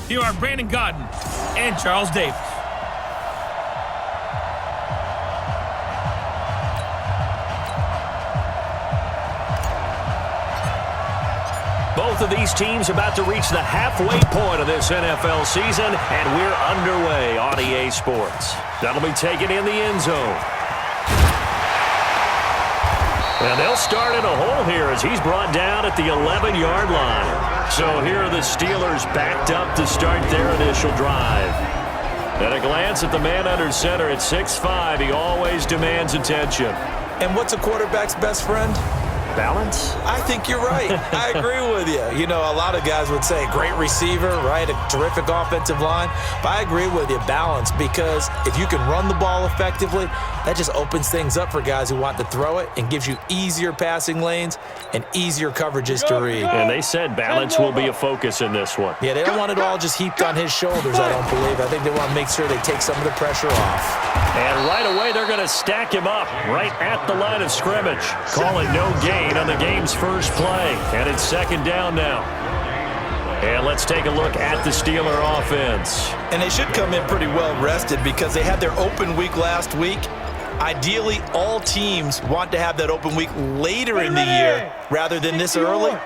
Here are Brandon Godden and Charles Davis. Both of these teams about to reach the halfway point of this NFL season, and we're underway on EA Sports. That'll be taken in the end zone. And they'll start in a hole here as he's brought down at the 11-yard line. So here are the Steelers backed up to start their initial drive. At a glance at the man under center at 6'5", he always demands attention. And what's a quarterback's best friend? Balance? I think you're right. I agree with you. You know, a lot of guys would say great receiver, right? A terrific offensive line. But I agree with you, balance, because if you can run the ball effectively, that just opens things up for guys who want to throw it and gives you easier passing lanes and easier coverages to read. And they said balance will be a focus in this one. Yeah, they don't want it all just heaped on his shoulders, I don't believe. I think they want to make sure they take some of the pressure off. And right away, they're going to stack him up right at the line of scrimmage. Call it no gain on the game's first play. And it's second down now. And let's take a look at the Steeler offense. And they should come in pretty well rested because they had their open week last week. Ideally, all teams want to have that open week later in the year rather than this early.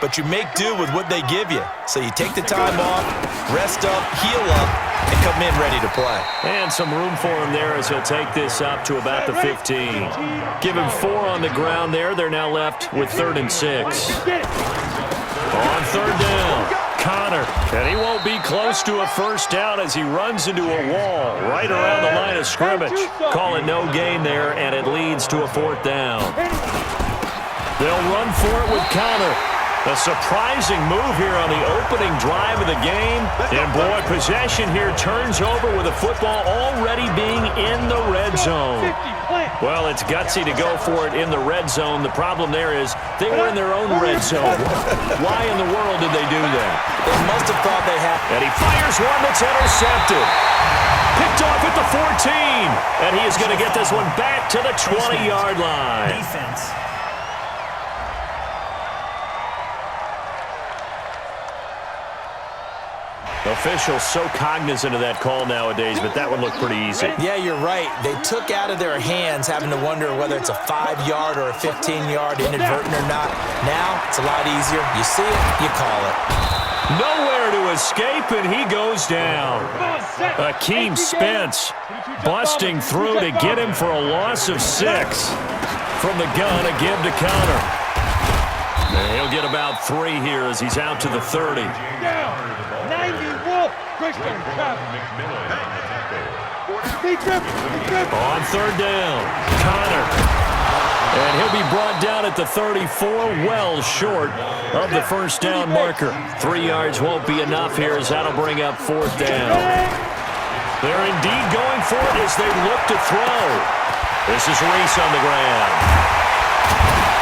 But you make do with what they give you. So you take the time off, rest up, heal up, and come in ready to play. And some room for him there as he'll take this up to about the 15. Give him 4 on the ground there. They're now left with 3rd and 6. On 3rd down, Connor. And he won't be close to a first down as he runs into a wall right around the line of scrimmage. Call it no gain there, and it leads to a 4th down. They'll run for it with Connor. A surprising move here on the opening drive of the game. And, boy, possession here turns over with the football already being in the red zone. Well, it's gutsy to go for it in the red zone. The problem there is they were in their own red zone. Why in the world did they do that? They must have thought they had. And he fires one that's intercepted. Picked off at the 14. And he is going to get this one back to the 20-yard line. Defense. Officials so cognizant of that call nowadays, but that one looked pretty easy. Yeah, you're right. They took out of their hands having to wonder whether it's a 5-yard or a 15-yard inadvertent or not. Now, it's a lot easier. You see it, you call it. Nowhere to escape, and he goes down. Akeem Spence busting through to get him for a loss of 6. From the gun, a give to Connor. And he'll get about 3 here as he's out to the 30. On 3rd down, Connor. And he'll be brought down at the 34, well short of the first down marker. 3 yards won't be enough here as that'll bring up 4th down. They're indeed going for it as they look to throw. This is Reese on the ground.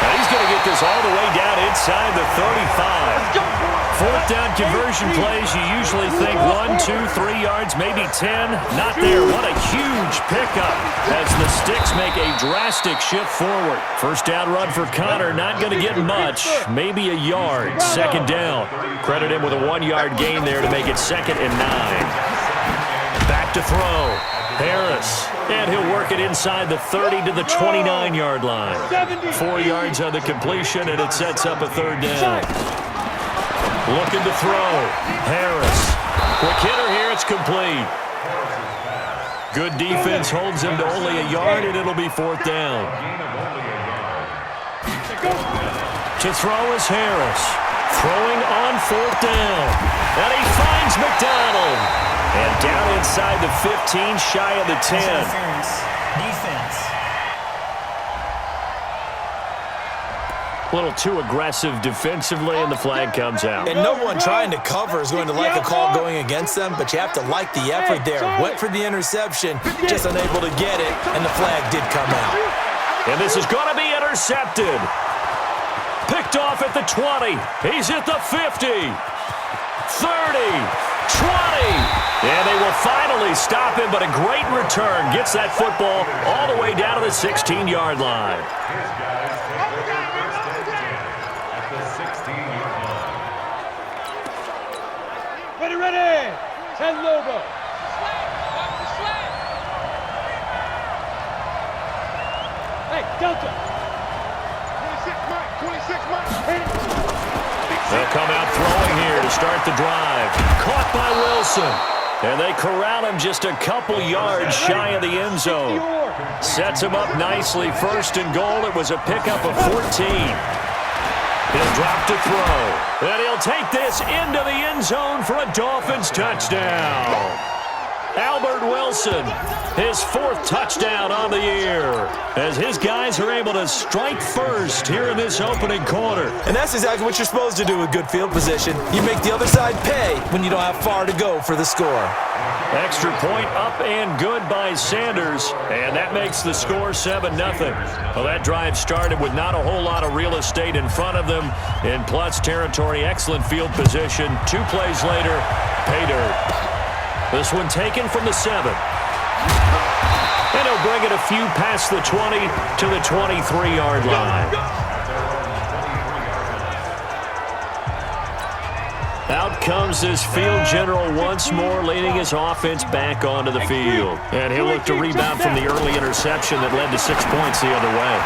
And he's going to get this all the way down inside the 35. 4th down conversion plays, you usually think 1, 2, 3 yards, maybe 10. Not there. What a huge pickup as the Sticks make a drastic shift forward. First down run for Connor, not going to get much, maybe a yard. 2nd down. Credit him with a 1-yard gain there to make it 2nd and 9. Back to throw. Harris. And he'll work it inside the 30 to the 29-yard line. 4 yards on the completion, and it sets up a 3rd down. Looking to throw. Harris. Quick hitter here. It's complete. Good defense holds him to only a yard, and it'll be 4th down. To throw is Harris. Throwing on 4th down. And he finds McDonald. And down inside the 15, shy of the 10. Defense. A little too aggressive defensively, and the flag comes out. And no one trying to cover is going to like a call going against them, but you have to like the effort there. Went for the interception, just unable to get it, and the flag did come out. And this is going to be intercepted. Picked off at the 20. He's at the 50. 30. 20. And they will finally stop him, but a great return gets that football all the way down to the 16-yard line. Ready. 10 Lobo. Hey, Delta. 26 Mike. They'll come out throwing here to start the drive. Caught by Wilson. And they corral him just a couple yards shy of the end zone. Sets him up nicely. First and goal. It was a pickup of 14. He'll drop to throw. And he'll take this into the end zone for a Dolphins touchdown. Albert Wilson, his fourth touchdown on the year, as his guys are able to strike first here in this opening quarter. And that's exactly what you're supposed to do with good field position. You make the other side pay when you don't have far to go for the score. Extra point up and good by Sanders, and that makes the score 7-0. Well, that drive started with not a whole lot of real estate in front of them. In plus territory, excellent field position. 2 plays later, pay dirt. This one taken from the 7. And he'll bring it a few past the 20 to the 23-yard line. Out comes this field general once more, leading his offense back onto the field. And he'll look to rebound from the early interception that led to 6 points the other way.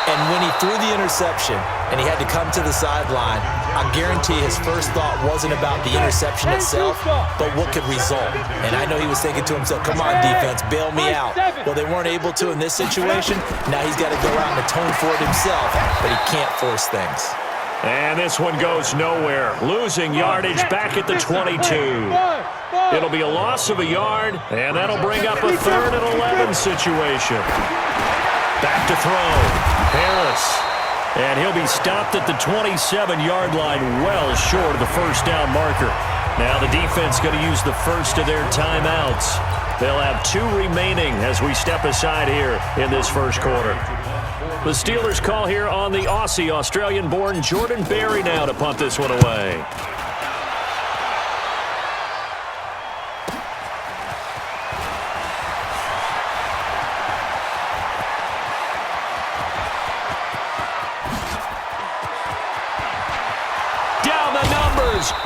And when he threw the interception and he had to come to the sideline, I guarantee his first thought wasn't about the interception itself, but what could result. And I know he was thinking to himself, come on, defense, bail me out. Well, they weren't able to in this situation. Now he's got to go out and atone for it himself, but he can't force things. And this one goes nowhere. Losing yardage back at the 22. It'll be a loss of a yard, and that'll bring up a 3rd and 11 situation. Back to throw. Harris. And he'll be stopped at the 27-yard line, well short of the first down marker. Now the defense going to use the first of their timeouts. They'll have 2 remaining as we step aside here in this first quarter. The Steelers call here on the Aussie, Australian-born Jordan Berry now to punt this one away.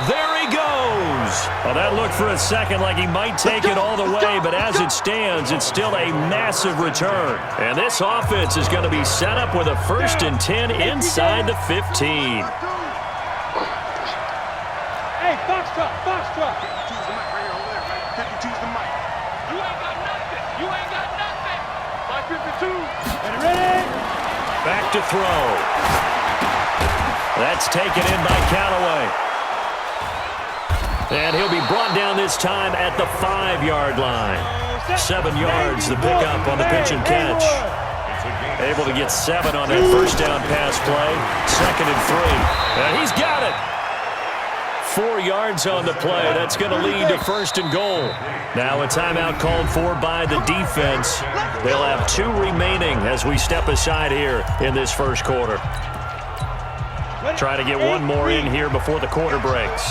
There he goes. Well, that looked for a second like he might take it all the way, but as it stands, it's still a massive return. And this offense is going to be set up with a 1st and 10 inside the 15. Hey, box truck. 52's the mic right here over there, man. 52's the mic. You ain't got nothing. My 52. Ready. Back to throw. That's taken in by Callaway. And he'll be brought down this time at the 5-yard line. 7 yards, the pickup on the pitch and catch. Able to get 7 on that first down pass play. 2nd and 3. And he's got it. 4 yards on the play. That's going to lead to 1st and goal. Now a timeout called for by the defense. They'll have 2 remaining as we step aside here in this first quarter. Trying to get 1 more in here before the quarter breaks.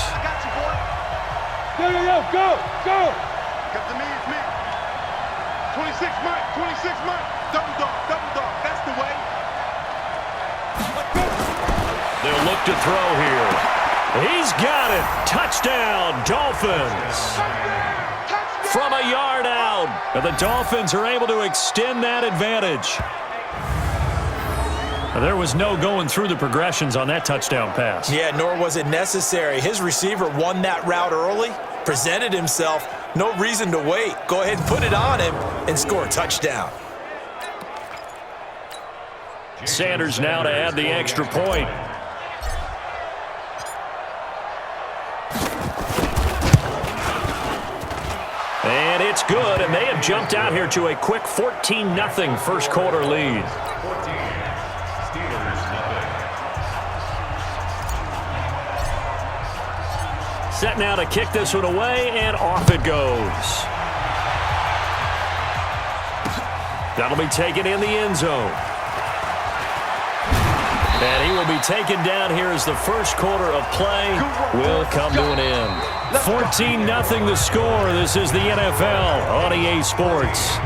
Go. Got the man, 26 Mike. Double dog. That's the way. They'll look to throw here. He's got it. Touchdown, Dolphins. From a yard out. And the Dolphins are able to extend that advantage. There was no going through the progressions on that touchdown pass. Yeah, nor was it necessary. His receiver won that route early, presented himself. No reason to wait. Go ahead and put it on him and score a touchdown. Sanders now to add the extra point. And it's good, and they have jumped out here to a quick 14-0 first quarter lead. Set now to kick this one away, and off it goes. That'll be taken in the end zone. And he will be taken down here as the first quarter of play will come to an end. 14-0 the score. This is the NFL on EA Sports.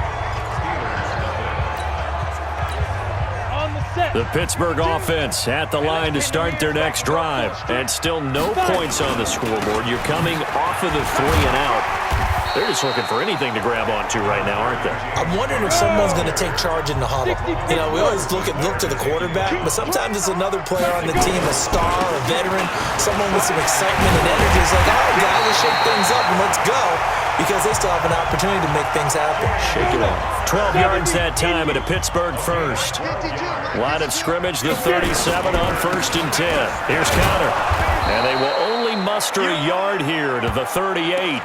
On the set. The Pittsburgh offense at the line to start their next drive. And still no points on the scoreboard. You're coming off of the 3 and out. They're just looking for anything to grab onto right now, aren't they? I'm wondering if someone's going to take charge in the huddle. You know, we always look to the quarterback, but sometimes it's another player on the team, a star, a veteran, someone with some excitement and energy. It's like, all right, guys, let's shake things up and let's go, because they still have an opportunity to make things happen. Shake it off. 12 yards that time at a Pittsburgh first. Line of scrimmage, the 37 on 1st and 10. Here's Connor. And they will only muster a yard here to the 38.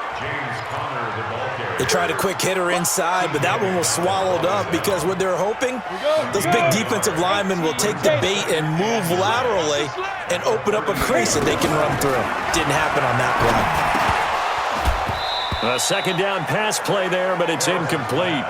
They tried a quick hitter inside, but that one was swallowed up because what they're hoping, those big defensive linemen will take the bait and move laterally and open up a crease that they can run through. Didn't happen on that play. A second down pass play there, but it's incomplete.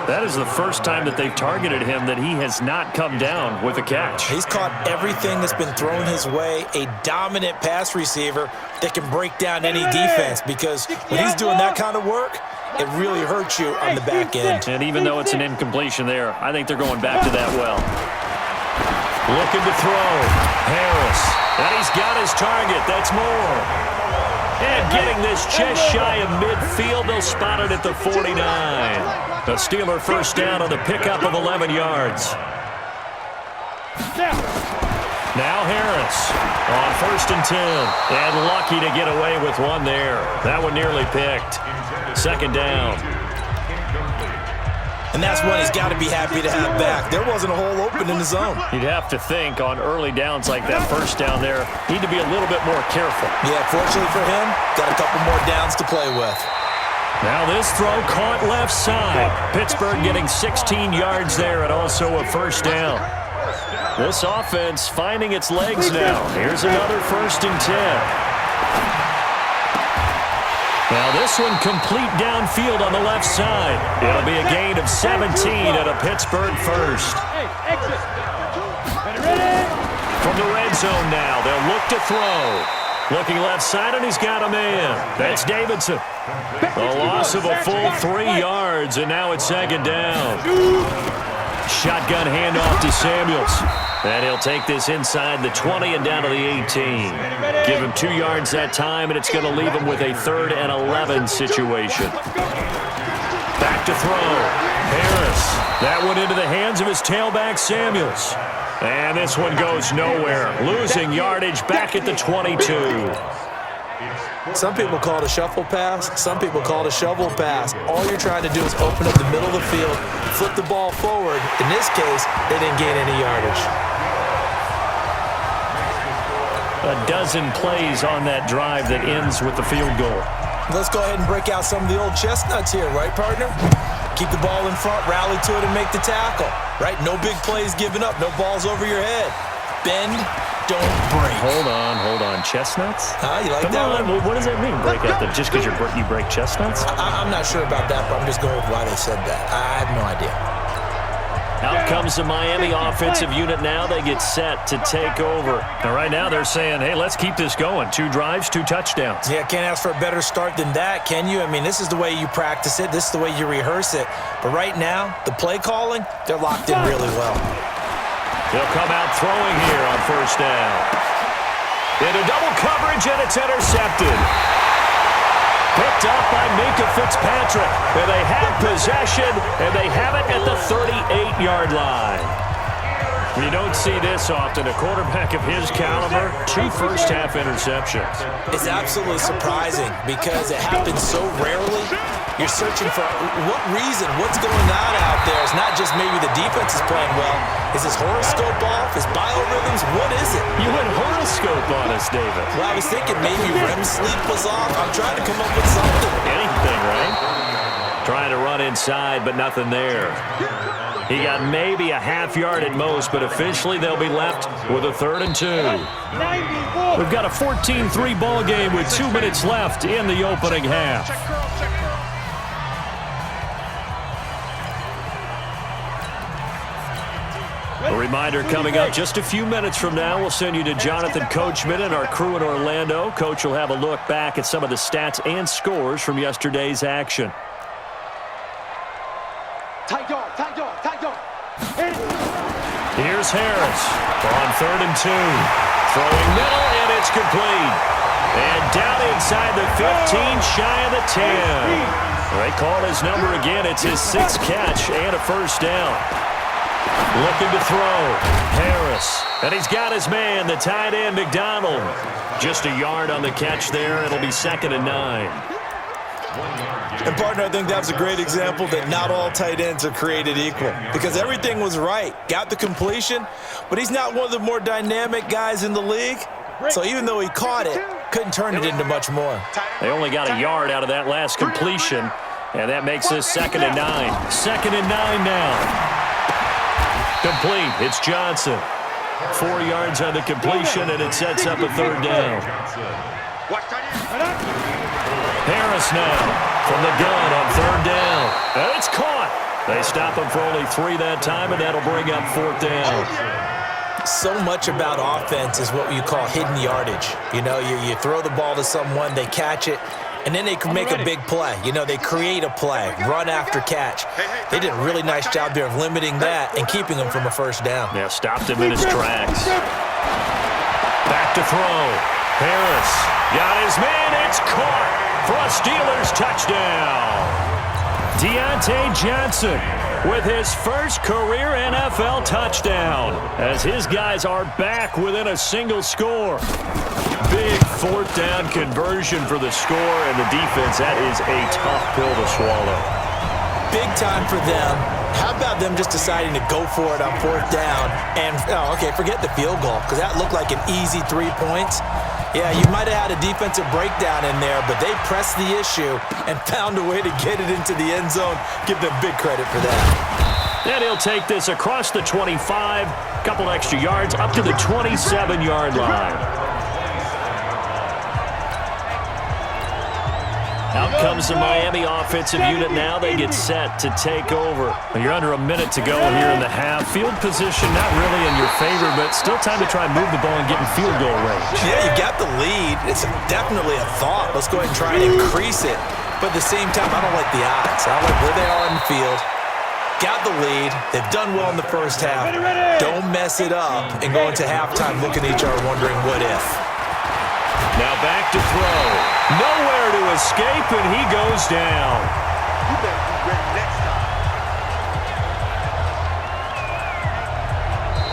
That is the first time that they've targeted him that he has not come down with a catch. He's caught everything that's been thrown his way, a dominant pass receiver that can break down any defense, because when he's doing that kind of work, it really hurts you on the back end. And even though it's an incompletion there, I think they're going back to that well. Looking to throw. Harris. And he's got his target. That's more. And getting this just shy of midfield, they'll spot it at the 49. A Steeler first down on the pickup of 11 yards. Now Harris on 1st and 10. And lucky to get away with one there. That one nearly picked. Second down. And that's one he's got to be happy to have back. There wasn't a hole open in the zone. You'd have to think on early downs like that first down there, need to be a little bit more careful. Yeah, fortunately for him, got a couple more downs to play with. Now this throw caught left side. Pittsburgh getting 16 yards there and also a first down. This offense finding its legs now. Here's another 1st and 10. Now this one complete downfield on the left side. It'll be a gain of 17 at a Pittsburgh first. From the red zone now, they'll look to throw. Looking left side, and he's got a man. That's Davidson. A loss of a full 3 yards, and now it's second down. Shotgun handoff to Samuels. And he'll take this inside the 20 and down to the 18. Give him 2 yards that time, and it's going to leave him with a 3rd and 11 situation. Back to throw. Harris. That one into the hands of his tailback, Samuels. And this one goes nowhere. Losing yardage back at the 22. Some people call it a shuffle pass. Some people call it a shovel pass. All you're trying to do is open up the middle of the field, flip the ball forward. In this case, they didn't gain any yardage. A dozen plays on that drive that ends with the field goal. Let's go ahead and break out some of the old chestnuts here, right, partner? Keep the ball in front, rally to it, and make the tackle, right? No big plays given up, no balls over your head. Bend, don't break. Hold on. Chestnuts? You like that one? What does that mean, break out? Just because you break chestnuts? I'm not sure about that, but I'm just going with why they said that. I have no idea. Out comes the Miami offensive unit now. They get set to take over. And right now they're saying, hey, let's keep this going. 2 drives, 2 touchdowns. Yeah, can't ask for a better start than that, can you? I mean, this is the way you practice it. This is the way you rehearse it. But right now, the play calling, they're locked in really well. They'll come out throwing here on 1st down. Into double coverage, and it's intercepted. Picked up by Minka Fitzpatrick. And they have possession, and they have it at the 38-yard line. You don't see this often. A quarterback of his caliber, 2 first-half interceptions. It's absolutely surprising because it happens so rarely. You're searching for what reason, what's going on out there. It's not just maybe the defense is playing well. Is his horoscope off? His biorhythms? What is it? You went horoscope on us, David. Well, I was thinking maybe REM sleep was off. I'm trying to come up with something. Anything, right? Trying to run inside, but nothing there. He got maybe a half yard at most, but officially they'll be left with a 3rd and 2. We've got a 14-3 ball game with 2 minutes left in the opening half. A reminder coming up just a few minutes from now, we'll send you to Jonathan Coachman and our crew in Orlando. Coach will have a look back at some of the stats and scores from yesterday's action. Tight dog. Here Here's Harris on 3rd and 2. Throwing middle, and it's complete. And down inside the 15, shy of the 10. They call his number again. It's his 6th catch and a first down. Looking to throw. Harris. And he's got his man, the tight end, McDonald. Just a yard on the catch there. It'll be 2nd and 9. And, partner, I think that's a great example that not all tight ends are created equal because everything was right. Got the completion, but he's not one of the more dynamic guys in the league. So even though he caught it, couldn't turn it into much more. They only got a yard out of that last completion, and that makes this 2nd and 9. 2nd and 9 now. Complete. It's Johnson. 4 yards on the completion, and it sets up a 3rd down. Harris now from the gun on 3rd down. And it's caught. They stop him for only 3 that time, and that'll bring up 4th down. So much about offense is what you call hidden yardage. You know, you throw the ball to someone, they catch it, and then they can make a big play. You know, they create a play, run after catch. They did a really nice job there of limiting that and keeping him from a first down. Yeah, stopped him in his tracks. Back to throw. Harris got his man. It's caught for a Steelers touchdown. Deontay Johnson with his first career NFL touchdown as his guys are back within a single score. Big 4th down conversion for the score, and the defense, that is a tough pill to swallow. Big time for them. How about them just deciding to go for it on 4th down and, forget the field goal because that looked like an easy 3 points. Yeah, you might have had a defensive breakdown in there, but they pressed the issue and found a way to get it into the end zone. Give them big credit for that. And he'll take this across the 25, couple extra yards, up to the 27-yard line. Out comes the Miami offensive unit now. They get set to take over. You're under a minute to go here in the half. Field position not really in your favor, but still time to try and move the ball and get in field goal range. Yeah, you got the lead. It's definitely a thought. Let's go ahead and try and increase it. But at the same time, I don't like the odds. I don't like where they are on the field. Got the lead. They've done well in the first half. Don't mess it up and go into halftime looking at each other wondering what if. Now back to throw. Nowhere to escape, and he goes down. You better be ready next time.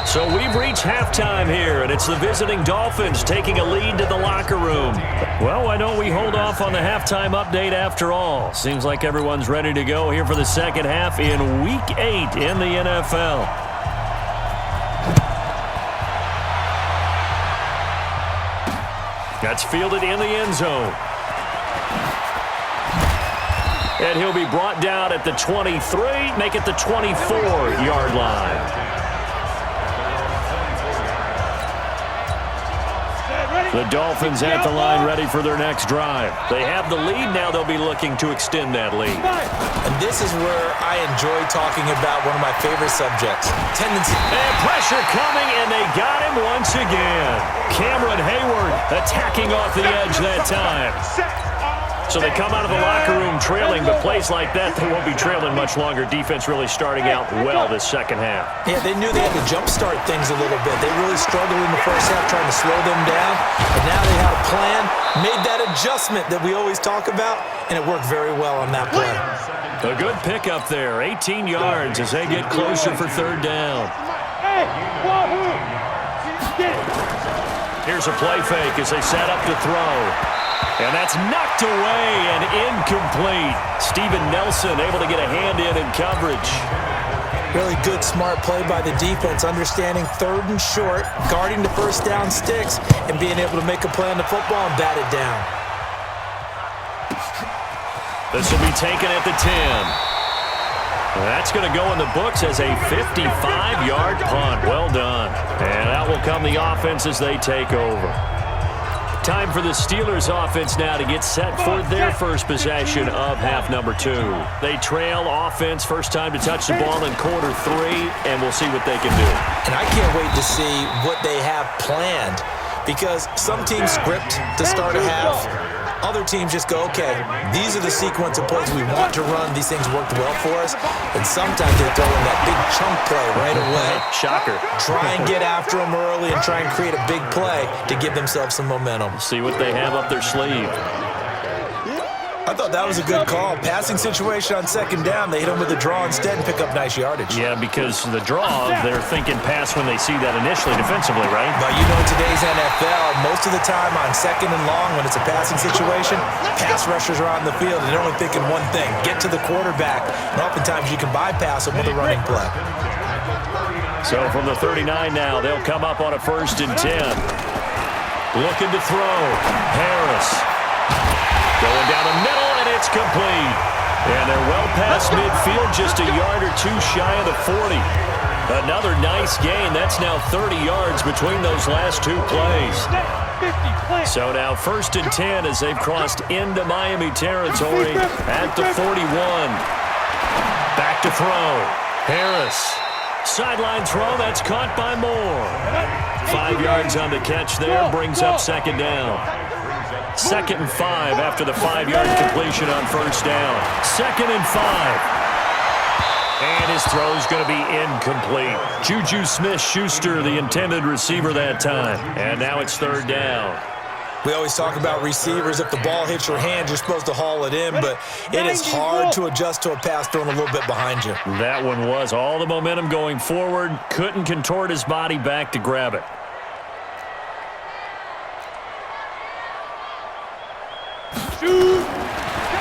So we've reached halftime here, and it's the visiting Dolphins taking a lead to the locker room. Well, why don't we hold off on the halftime update after all? Seems like everyone's ready to go here for the second half in Week 8 in the NFL. That's fielded in the end zone. And he'll be brought down at the 23, make it the 24-yard line. The Dolphins at the line ready for their next drive. They have the lead. Now they'll be looking to extend that lead. And this is where I enjoy talking about one of my favorite subjects, tendency. And pressure coming, and they got him once again. Cameron Hayward attacking off the edge that time. So they come out of the locker room trailing, but plays like that, they won't be trailing much longer. Defense really starting out well this second half. Yeah, they knew they had to jumpstart things a little bit. They really struggled in the first half trying to slow them down, but now they had a plan, made that adjustment that we always talk about, and it worked very well on that play. A good pickup there, 18 yards as they get closer for 3rd down. Here's a play fake as they set up to throw. And that's knocked away and incomplete. Steven Nelson able to get a hand in coverage. Really good, smart play by the defense, understanding 3rd and short, guarding the first down sticks, and being able to make a play on the football and bat it down. This will be taken at the 10. That's going to go in the books as a 55-yard punt. Well done. And out will come the offense as they take over. Time for the Steelers offense now to get set for their first possession of half number 2. They trail offense, first time to touch the ball in quarter 3, and we'll see what they can do. And I can't wait to see what they have planned because some teams script to start a half. Other teams just go, okay, these are the sequence of plays we want to run. These things worked well for us. And sometimes they throw in that big chunk play right away. Shocker. Try and get after them early and try and create a big play to give themselves some momentum. See what they have up their sleeve. I thought that was a good call. Passing situation on second down, they hit him with a draw instead and pick up nice yardage. Yeah, because the draw, they're thinking pass when they see that initially defensively, right? But you know, in today's NFL, most of the time on second and long, when it's a passing situation, pass rushers are on the field, and they're only thinking one thing, get to the quarterback. And oftentimes you can bypass them with a running play. So from the 39 now, they'll come up on a 1st and 10. Looking to throw. Harris. Going down the middle, and it's complete. And they're well past midfield, just a yard or two shy of the 40. Another nice gain. That's now 30 yards between those last two plays. So now 1st and 10 as they've crossed into Miami territory at the 41. Back to throw. Harris. Sideline throw. That's caught by Moore. 5 yards on the catch there. Brings up second down. 2nd and 5 after the 5-yard completion on 1st down. 2nd and 5. And his throw's going to be incomplete. Juju Smith-Schuster, the intended receiver that time. And now it's 3rd down. We always talk about receivers. If the ball hits your hand, you're supposed to haul it in, but it is hard to adjust to a pass thrown a little bit behind you. That one was all the momentum going forward. Couldn't contort his body back to grab it.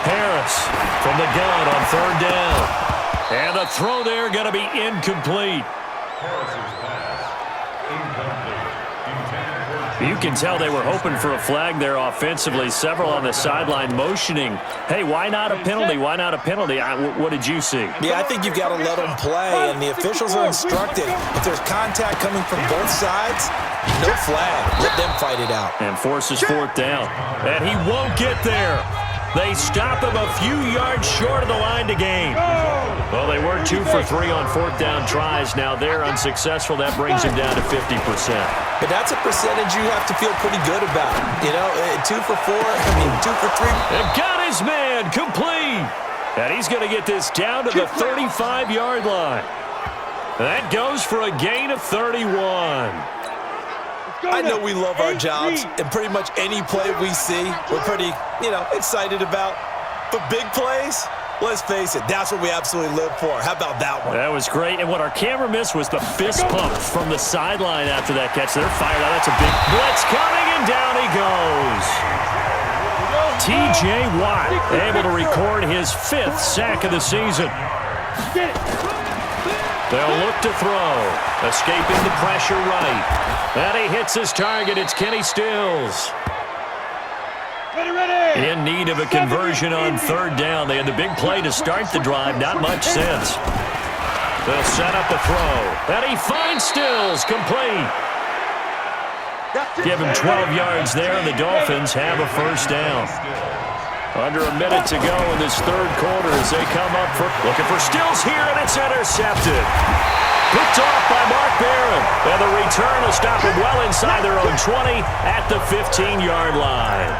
Harris from the gun on 3rd down. And the throw there going to be incomplete. You can tell they were hoping for a flag there offensively. Several on the sideline motioning. Hey, why not a penalty? Why not a penalty? What did you see? Yeah, I think you've got to let them play, and the officials are instructed. If there's contact coming from both sides, no flag. Let them fight it out. And forces 4th down. And he won't get there. They stop him a few yards short of the line to gain. Well, they were 2 for 3 on 4th down tries. Now they're unsuccessful. That brings him down to 50%. But that's a percentage you have to feel pretty good about. You know, 2 for 4, 2 for 3. And got his man complete. And he's going to get this down to the 35-yard line. That goes for a gain of 31. I know we love our jobs, and pretty much any play we see, we're pretty, excited about. But big plays, let's face it, that's what we absolutely live for. How about that one? That was great, and what our camera missed was the fist pump from the sideline after that catch. They're fired out. That's a big blitz coming, and down he goes. T.J. Watt able to record his 5th sack of the season. They'll look to throw. Escaping the pressure right. And he hits his target. It's Kenny Stills. In need of a conversion on 3rd down. They had the big play to start the drive. Not much since. They'll set up the throw. And he finds Stills. Complete. Give him 12 yards there, and the Dolphins have a 1st down. Under a minute to go in this 3rd quarter as they come up looking for Stills here, and it's intercepted. Picked off by Mark Barron, and the return will stop him well inside their own 20 at the 15-yard line.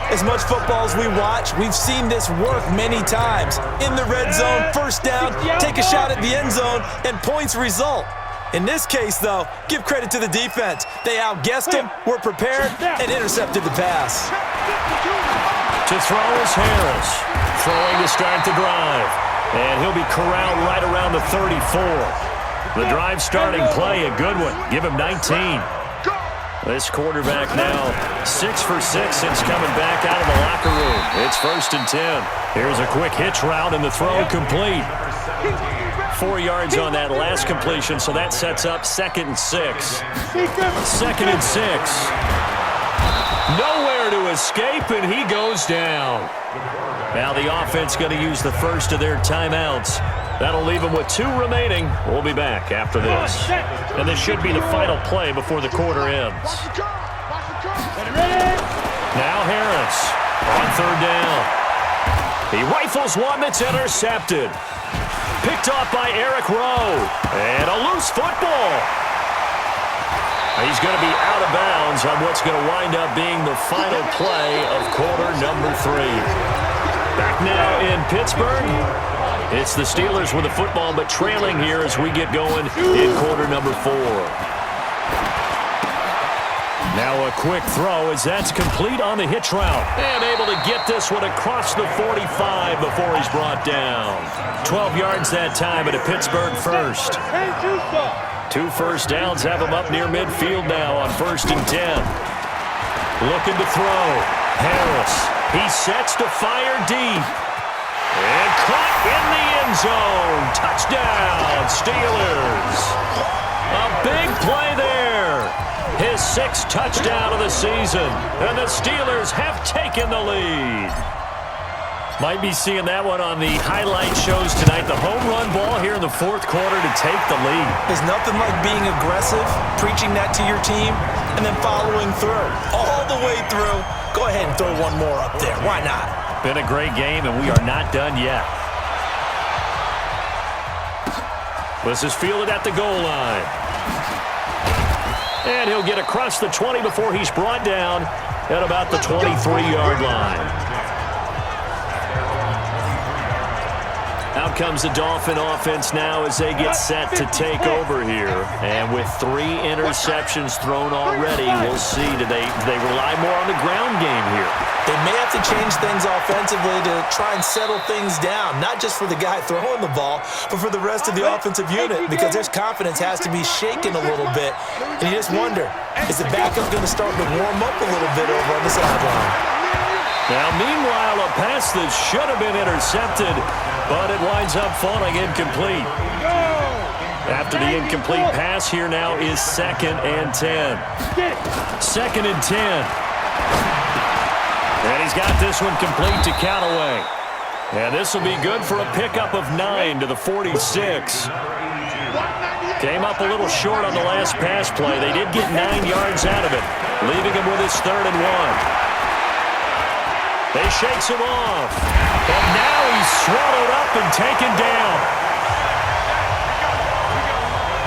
As much football as we watch, we've seen this work many times. In the red zone, 1st down, take a shot at the end zone, and points result. In this case, though, give credit to the defense. They outguessed him, were prepared, and intercepted the pass. To throw is Harris. Throwing to start the drive. And he'll be corralled right around the 34. The drive starting play, a good one. Give him 19. This quarterback now 6 for 6 since coming back out of the locker room. It's 1st and 10. Here's a quick hitch route, and the throw complete. 4 yards on that last completion, so that sets up 2nd and 6. 2nd and 6. Nowhere to escape, and he goes down. Now the offense going to use the first of their timeouts. That'll leave them with 2 remaining. We'll be back after this. And this should be the final play before the quarter ends. Now Harris on 3rd down. He rifles one that's intercepted. Picked off by Eric Rowe. And a loose football. He's going to be out of bounds on what's going to wind up being the final play of quarter number 3. Back now in Pittsburgh. It's the Steelers with the football, but trailing here as we get going in quarter number 4. Now a quick throw as that's complete on the hitch route. And able to get this one across the 45 before he's brought down. 12 yards that time at a Pittsburgh first. 2 first downs have him up near midfield now on 1st and 10. Looking to throw. Harris. He sets to fire deep. And caught in the end zone. Touchdown, Steelers. A big play there. His 6th touchdown of the season. And the Steelers have taken the lead. Might be seeing that one on the highlight shows tonight. The home run ball here in the 4th quarter to take the lead. There's nothing like being aggressive, preaching that to your team, and then following through. All the way through. Go ahead and throw one more up there. Why not? Been a great game, and we are not done yet. This is fielded at the goal line. And he'll get across the 20 before he's brought down at about the 23-yard line. Out comes the Dolphin offense now as they get set to take over here. And with 3 interceptions thrown already, we'll see. Do they rely more on the ground game here? They may have to change things offensively to try and settle things down, not just for the guy throwing the ball, but for the rest of the offensive unit, because their confidence has to be shaken a little bit. And you just wonder, is the backup going to start to warm up a little bit over on the sideline? Now, meanwhile, a pass that should have been intercepted, but it winds up falling incomplete. After the incomplete pass, here now is 2nd and 10. 2nd and 10. And he's got this one complete to Callaway. And this will be good for a pickup of 9 to the 46. Came up a little short on the last pass play. They did get 9 yards out of it, leaving him with his 3rd and 1. They shakes him off. And now he's swallowed up and taken down.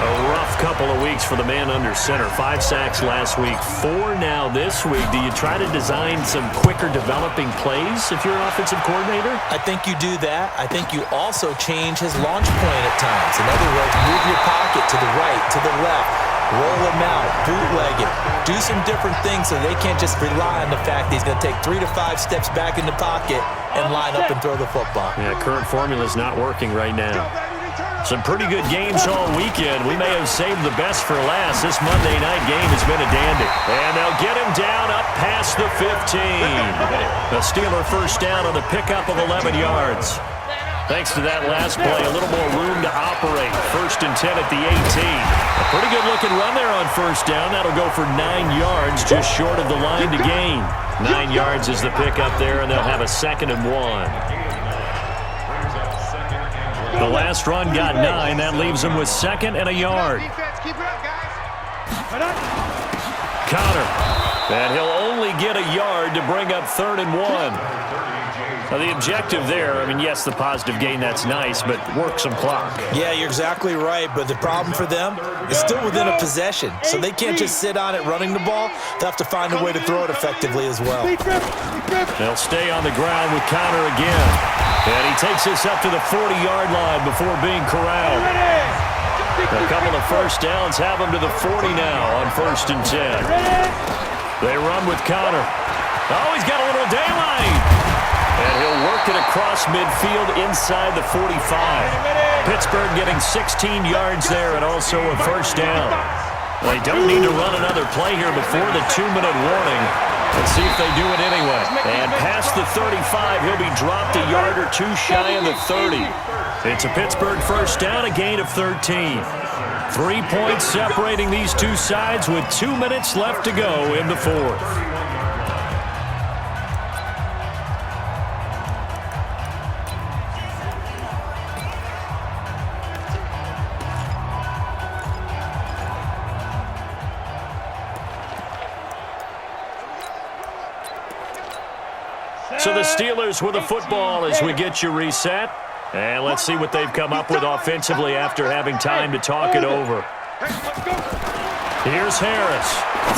A rough couple of weeks for the man under center. 5 sacks last week, 4 now this week. Do you try to design some quicker developing plays if you're an offensive coordinator? I think you do that. I think you also change his launch point at times. In other words, move your pocket to the right, to the left, roll him out, bootleg it. Do some different things so they can't just rely on the fact that he's going to take 3 to 5 steps back in the pocket and line up and throw the football. Yeah, current formula is not working right now. Some pretty good games all weekend. We may have saved the best for last. This Monday night game has been a dandy. And they'll get him down up past the 15. The Steeler first down on the pickup of 11 yards. Thanks to that last play, a little more room to operate. 1st and 10 at the 18. A pretty good-looking run there on 1st down. That'll go for 9 yards, just short of the line to gain. 9 yards is the pickup there, and they'll have a 2nd and 1. The last run got 9. That leaves him with 2nd and a yard. Connor. And he'll only get a yard to bring up 3rd and 1. Now the objective there, I mean, yes, the positive gain, that's nice, but work some clock. Yeah, you're exactly right, but the problem for them is still within a possession, so they can't just sit on it running the ball. They'll have to find a way to throw it effectively as well. They'll stay on the ground with Connor again. And he takes this up to the 40-yard line before being corralled. A couple of first downs have him to the 40 now on 1st and 10. They run with Connor. Oh, he's got a little daylight. And he'll work it across midfield inside the 45. Pittsburgh getting 16 yards there and also a first down. Well, they don't need to run another play here before the 2-minute warning. Let's see if they do it anyway. And past the 35, he'll be dropped a yard or 2 shy of the 30. It's a Pittsburgh first down, a gain of 13. 3 points separating these two sides with 2 minutes left to go in the 4th. So the Steelers with the football as we get you reset. And let's see what they've come up with offensively after having time to talk it over. Here's Harris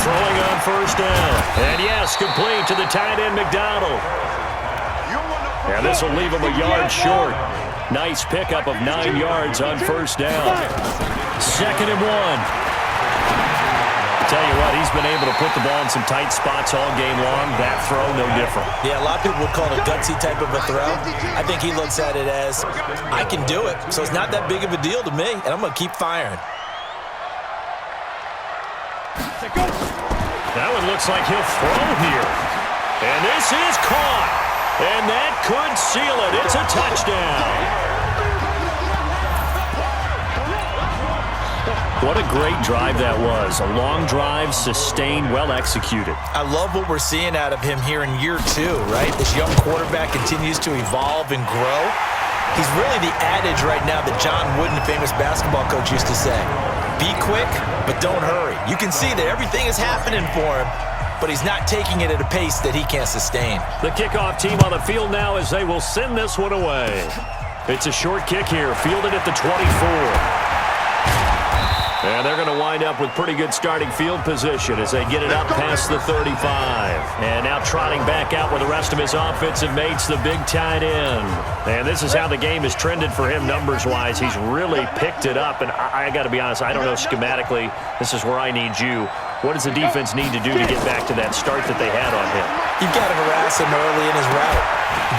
throwing on first down. And yes, complete to the tight end McDonald. And this will leave him a yard short. Nice pickup of 9 yards on first down. 2nd and 1. Tell you what, he's been able to put the ball in some tight spots all game long. That throw, no different. Yeah, a lot of people would call it a gutsy type of a throw. I think he looks at it as, I can do it, so it's not that big of a deal to me, and I'm going to keep firing. That one looks like he'll throw here. And this is caught. And that could seal it. It's a touchdown. What a great drive that was. A long drive, sustained, well executed. I love what we're seeing out of him here in year 2, right? This young quarterback continues to evolve and grow. He's really the adage right now that John Wooden, famous basketball coach, used to say. Be quick, but don't hurry. You can see that everything is happening for him, but he's not taking it at a pace that he can't sustain. The kickoff team on the field now as they will send this one away. It's a short kick here, fielded at the 24. And they're going to wind up with pretty good starting field position as they get it up past the 35. And now trotting back out with the rest of his offensive mates, the big tight end. And this is how the game has trended for him numbers-wise. He's really picked it up. And I got to be honest, I don't know schematically. This is where I need you. What does the defense need to do to get back to that start that they had on him? You've got to harass him early in his route.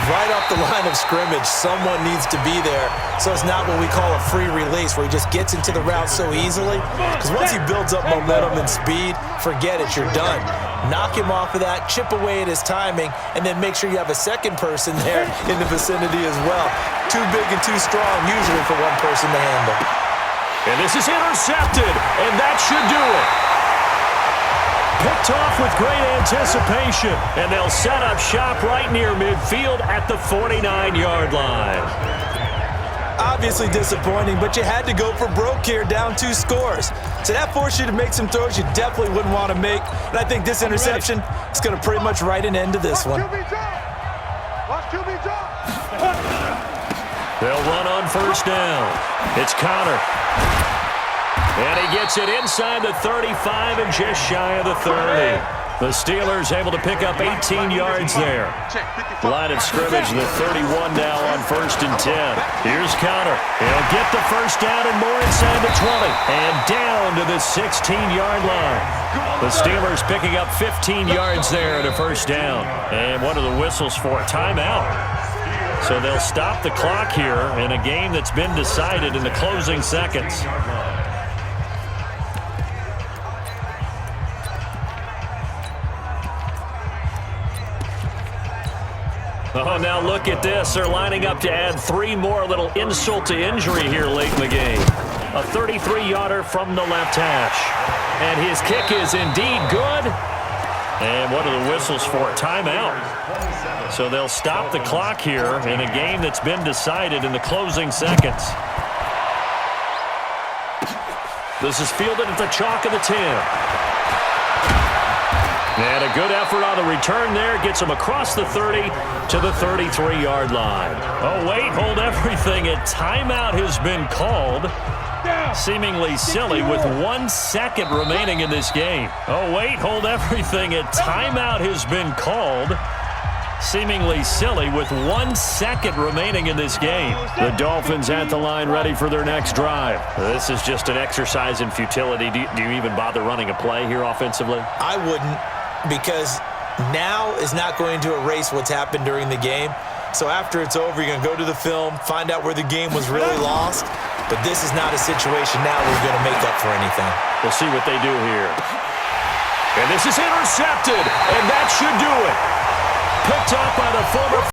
Right off the line of scrimmage, someone needs to be there. So it's not what we call a free release where he just gets into the route so easily. Because once he builds up momentum and speed, forget it, you're done. Knock him off of that, chip away at his timing, and then make sure you have a second person there in the vicinity as well. Too big and too strong usually for one person to handle. And this is intercepted, and that should do it. Picked off with great anticipation, and they'll set up shop right near midfield at the 49-yard line. Obviously disappointing, but you had to go for broke here, down 2 scores. So that forced you to make some throws you definitely wouldn't want to make. And I think this interception is going to pretty much write an end to this one. They'll run on first down. It's Connor. And he gets it inside the 35 and just shy of the 30. The Steelers able to pick up 18 yards there. Line of scrimmage, the 31 now on 1st and 10. Here's Connor. He'll get the first down and more inside the 20. And down to the 16-yard line. The Steelers picking up 15 yards there at a first down. And what are the whistles for? Timeout. So they'll stop the clock here in a game that's been decided in the closing seconds. Oh, now look at this. They're lining up to add 3 more, a little insult to injury here late in the game. A 33-yarder from the left hash. And his kick is indeed good. And what are the whistles for? Timeout. So they'll stop the clock here in a game that's been decided in the closing seconds. This is fielded at the chalk of the 10. And a good effort on the return there. Gets him across the 30 to the 33-yard line. Oh, wait, hold everything. A timeout has been called. Seemingly silly with 1 second remaining in this game. Oh, wait, hold everything. A timeout has been called. Seemingly silly with 1 second remaining in this game. The Dolphins at the line ready for their next drive. This is just an exercise in futility. Do you even bother running a play here offensively? I wouldn't, because now is not going to erase what's happened during the game. So after it's over, you're going to go to the film, find out where the game was really lost. But this is not a situation now where you're going to make up for anything. We'll see what they do here. And this is intercepted, and that should do it. Picked up by the former